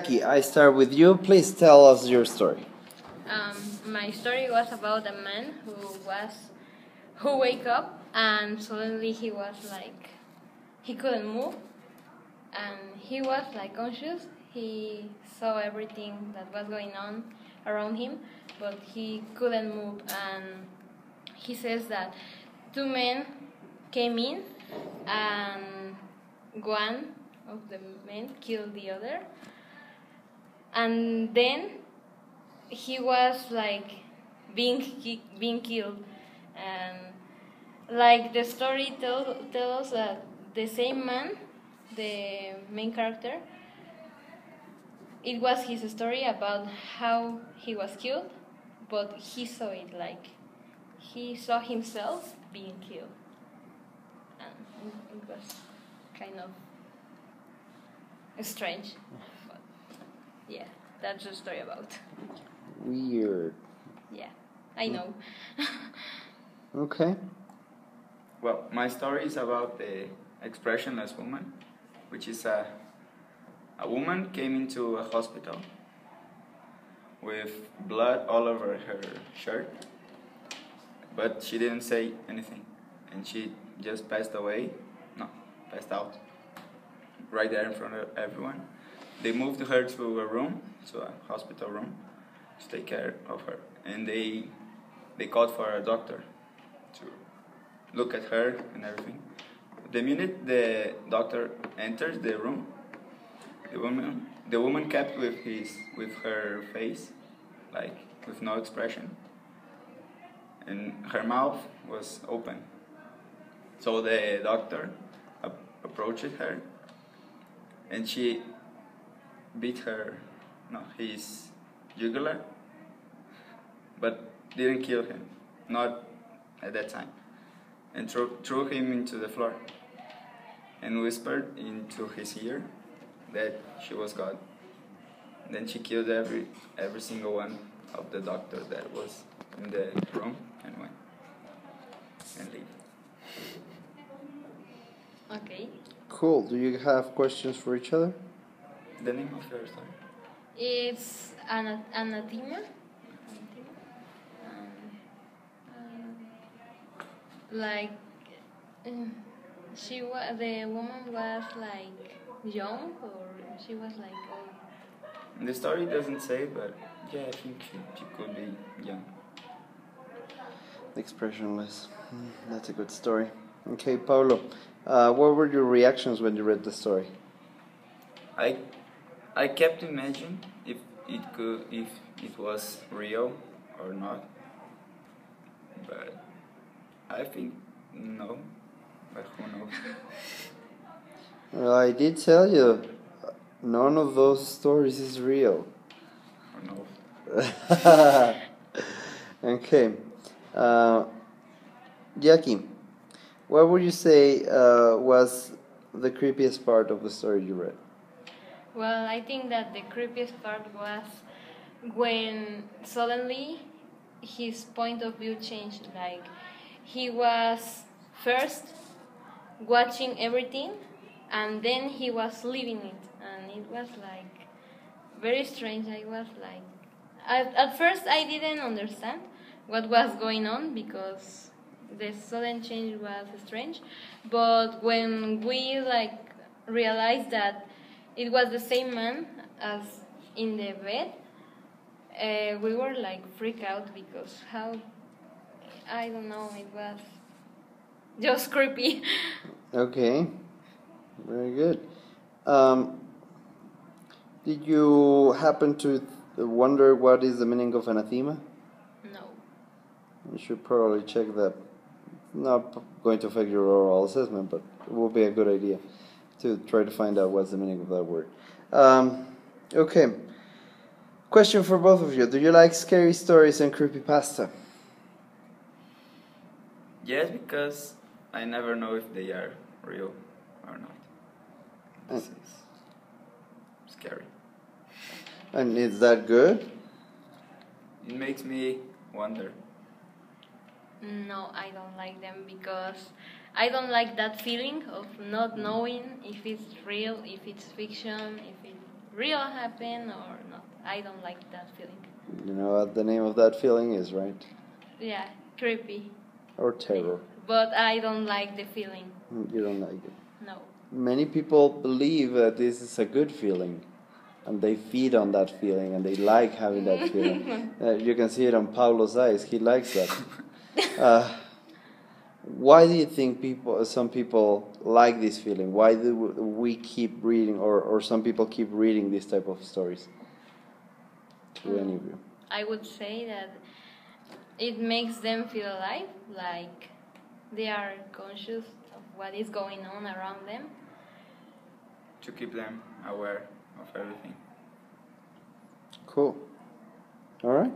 Jackie, I start with you. Please tell us your story. My story was about a man who wake up and suddenly he was like he couldn't move and he was like conscious. He saw everything that was going on around him, but he couldn't move. And he says that two men came in and one of the men killed the other, and then he was like being killed. And like the story tell us that the same man, the main character, it was his story about how he was killed, but he saw it like he saw himself being killed, and it was kind of strange. But yeah, that's the story about. Weird. Yeah, I know. Okay. Well, my story is about the expressionless woman, which is a woman came into a hospital with blood all over her shirt, but she didn't say anything, and she just passed away. No, passed out right there in front of everyone. They moved her to a room, to a hospital room, to take care of her, and they called for a doctor to look at her and everything. The minute the doctor enters the room, the woman kept with her face, like with no expression, and her mouth was open. So the doctor approached her, and she beat his jugular, but didn't kill him, not at that time, and threw him into the floor, and whispered into his ear that she was God. Then she killed every single one of the doctors that was in the room and went and leave. Okay. Cool. Do you have questions for each other? The name of your story? It's anathema. Like the woman was like young, or she was like old. The story doesn't say, but yeah, I think she could be young. Expressionless. That's a good story. Okay, Paulo. What were your reactions when you read the story? I kept imagining if it was real or not, but I think no, but who knows? Well, I did tell you, none of those stories is real. Who knows? Okay. Jackie, what would you say was the creepiest part of the story you read? Well, I think that the creepiest part was when suddenly his point of view changed. Like he was first watching everything, and then he was living it, and it was like very strange. I was like, at first I didn't understand what was going on because the sudden change was strange. But when we like realized that it was the same man as in the bed, we were like freaked out because how, I don't know, it was just creepy. Okay, very good. Did you happen to wonder what is the meaning of anathema? No. You should probably check that. Not going to affect your oral assessment, but it will be a good idea to try to find out what's the meaning of that word. Okay. Question for both of you. Do you like scary stories and creepypasta? Yes, because I never know if they are real or not. This is scary. And is that good? It makes me wonder. No, I don't like them because I don't like that feeling of not knowing if it's real, if it's fiction, if it real happen or not. I don't like that feeling. You know what the name of that feeling is, right? Yeah, creepy. Or terror. But I don't like the feeling. You don't like it. No. Many people believe that this is a good feeling, and they feed on that feeling, and they like having that feeling. You can see it on Paulo's eyes. He likes that. Why do you think some people like this feeling? Why do we keep reading, or some people keep reading this type of stories? To any of you? I would say that it makes them feel alive, like they are conscious of what is going on around them. To keep them aware of everything. Cool. All right.